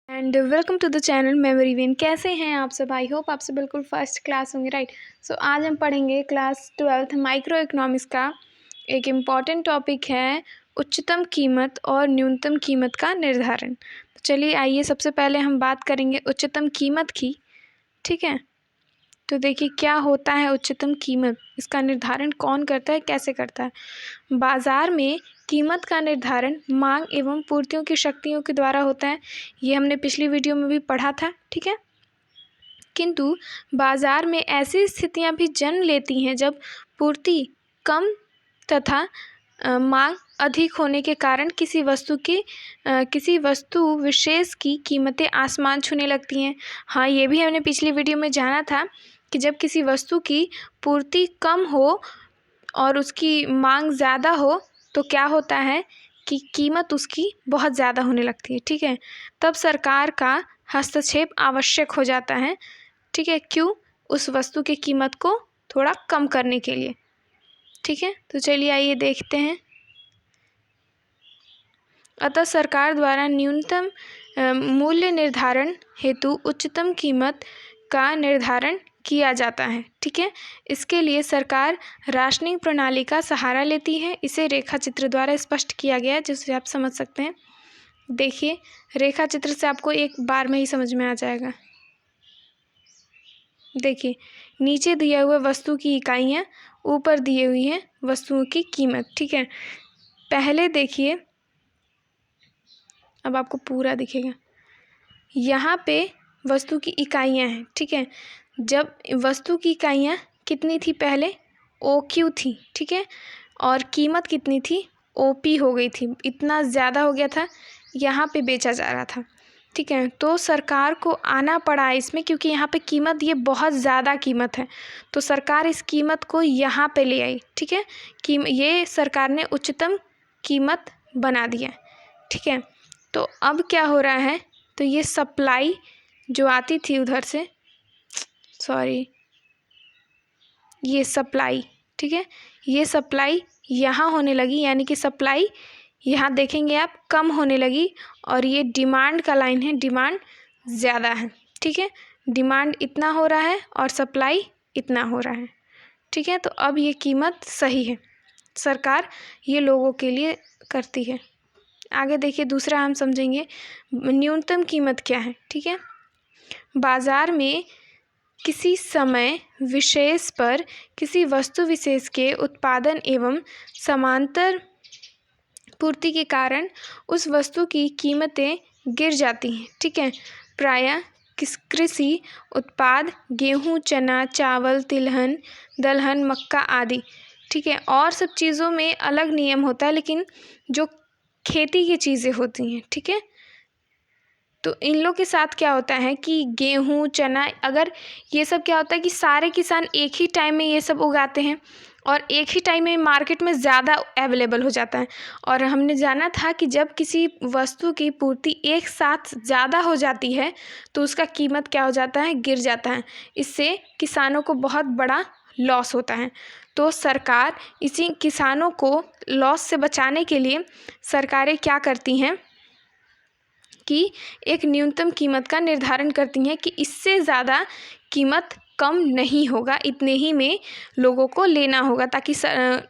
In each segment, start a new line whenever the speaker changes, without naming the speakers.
And welcome to the channel memory vein. कैसे हैं आप सब? आई होप आप सब बिल्कुल फर्स्ट क्लास होंगे, राइट। सो आज हम पढ़ेंगे क्लास 12th माइक्रो इकोनॉमिक्स का एक इम्पॉर्टेंट टॉपिक है उच्चतम कीमत और न्यूनतम कीमत का निर्धारण। तो चलिए आइए सबसे पहले हम बात करेंगे उच्चतम कीमत की। ठीक है, तो देखिए क्या होता है उच्चतम कीमत, इसका निर्धारण कौन करता है, कैसे करता है। बाज़ार में कीमत का निर्धारण मांग एवं पूर्तियों की शक्तियों के द्वारा होता है। ये हमने पिछली वीडियो में भी पढ़ा था, ठीक है। किंतु बाज़ार में ऐसी स्थितियां भी जन्म लेती हैं जब पूर्ति कम तथा मांग अधिक होने के कारण किसी वस्तु विशेष की कीमतें आसमान छूने लगती हैं। हाँ, ये भी हमने पिछली वीडियो में जाना था कि जब किसी वस्तु की पूर्ति कम हो और उसकी मांग ज़्यादा हो तो क्या होता है कि कीमत उसकी बहुत ज़्यादा होने लगती है, ठीक है। तब सरकार का हस्तक्षेप आवश्यक हो जाता है, ठीक है। क्यों? उस वस्तु की कीमत को थोड़ा कम करने के लिए, ठीक है। तो चलिए आइए देखते हैं। अतः सरकार द्वारा न्यूनतम मूल्य निर्धारण हेतु उच्चतम कीमत का निर्धारण किया जाता है, ठीक है। इसके लिए सरकार राशनिंग प्रणाली का सहारा लेती है। इसे रेखा चित्र द्वारा स्पष्ट किया गया है, जिससे आप समझ सकते हैं। देखिए, रेखा चित्र से आपको एक बार में ही समझ में आ जाएगा। देखिए, नीचे दिए हुए वस्तु की इकाइयाँ, ऊपर दिए हुई हैं वस्तुओं की कीमत, ठीक है। पहले देखिए, अब आपको पूरा दिखेगा। यहाँ पे वस्तु की इकाइयाँ हैं, ठीक है। जब वस्तु की इकाइयाँ कितनी थी पहले? OQ थी, ठीक है। और कीमत कितनी थी? OP हो गई थी। इतना ज़्यादा हो गया था, यहाँ पे बेचा जा रहा था, ठीक है। तो सरकार को आना पड़ा इसमें, क्योंकि यहाँ पे कीमत, ये बहुत ज़्यादा कीमत है, तो सरकार इस कीमत को यहाँ पे ले आई, ठीक है। ये सरकार ने उच्चतम कीमत बना दिया, ठीक है। तो अब क्या हो रहा है, तो ये सप्लाई जो आती थी उधर से, सॉरी, ये सप्लाई, ठीक है, ये सप्लाई यहाँ होने लगी, यानी कि सप्लाई यहाँ देखेंगे आप कम होने लगी, और ये डिमांड का लाइन है, डिमांड ज़्यादा है, ठीक है। डिमांड इतना हो रहा है और सप्लाई इतना हो रहा है, ठीक है। तो अब ये कीमत सही है, सरकार ये लोगों के लिए करती है। आगे देखिए, दूसरा हम समझेंगे न्यूनतम कीमत क्या है, ठीक है। बाज़ार में किसी समय विशेष पर किसी वस्तु विशेष के उत्पादन एवं समांतर पूर्ति के कारण उस वस्तु की कीमतें गिर जाती हैं, ठीक है। प्रायः कृषि उत्पाद, गेहूँ, चना, चावल, तिलहन, दलहन, मक्का आदि, ठीक है। और सब चीज़ों में अलग नियम होता है, लेकिन जो खेती की चीज़ें होती हैं, ठीक है, तो इन लोग के साथ क्या होता है कि गेहूँ, चना, अगर ये सब क्या होता है कि सारे किसान एक ही टाइम में ये सब उगाते हैं और एक ही टाइम में मार्केट में ज़्यादा अवेलेबल हो जाता है। और हमने जाना था कि जब किसी वस्तु की पूर्ति एक साथ ज़्यादा हो जाती है तो उसका कीमत क्या हो जाता है? गिर जाता है। इससे किसानों को बहुत बड़ा लॉस होता है। तो सरकार इसी किसानों को लॉस से बचाने के लिए सरकारें क्या करती हैं कि एक न्यूनतम कीमत का निर्धारण करती हैं कि इससे ज़्यादा कीमत कम नहीं होगा, इतने ही में लोगों को लेना होगा, ताकि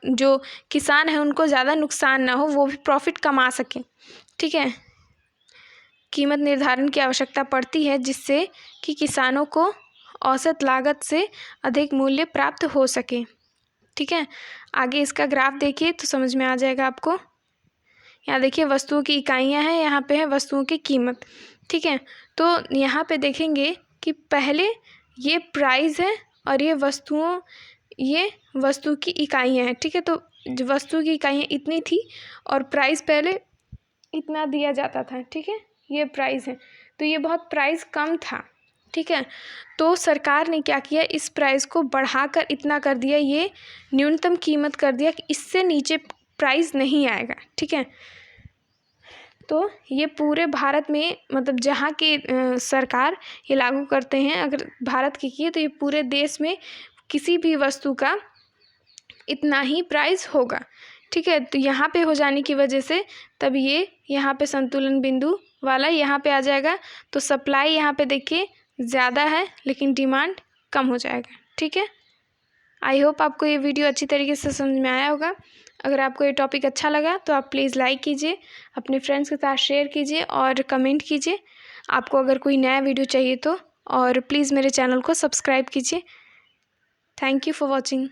जो किसान है उनको ज़्यादा नुकसान ना हो, वो भी प्रॉफिट कमा सकें, ठीक है। कीमत निर्धारण की आवश्यकता पड़ती है जिससे कि किसानों को औसत लागत से अधिक मूल्य प्राप्त हो सके, ठीक है। आगे इसका ग्राफ देखिए तो समझ में आ जाएगा आपको। यहाँ देखिए वस्तुओं की इकाइयाँ हैं, यहाँ पे है वस्तुओं की कीमत, ठीक है। तो यहाँ पे देखेंगे कि पहले ये प्राइस है और ये वस्तु की इकाइयाँ हैं, ठीक है। तो जो वस्तु की इकाइयाँ इतनी थी और प्राइस पहले इतना दिया जाता था, ठीक है, ये प्राइस है। तो ये बहुत प्राइस कम था, ठीक है। तो सरकार ने क्या किया, इस प्राइस को बढ़ाकर इतना कर दिया, ये न्यूनतम कीमत कर दिया कि इससे नीचे प्राइस नहीं आएगा, ठीक है। तो ये पूरे भारत में, मतलब जहाँ की सरकार ये लागू करते हैं, अगर भारत की तो ये पूरे देश में किसी भी वस्तु का इतना ही प्राइस होगा, ठीक है। तो यहाँ पे हो जाने की वजह से तब ये यहाँ पे संतुलन बिंदु वाला यहाँ पे आ जाएगा। तो सप्लाई यहाँ पे देखिए ज़्यादा है लेकिन डिमांड कम हो जाएगा। ठीक है, आई होप आपको ये वीडियो अच्छी तरीके से समझ में आया होगा। अगर आपको ये टॉपिक अच्छा लगा तो आप प्लीज़ लाइक कीजिए, अपने फ्रेंड्स के साथ शेयर कीजिए और कमेंट कीजिए आपको अगर कोई नया वीडियो चाहिए तो, और प्लीज़ मेरे चैनल को सब्सक्राइब कीजिए। Thank you for watching.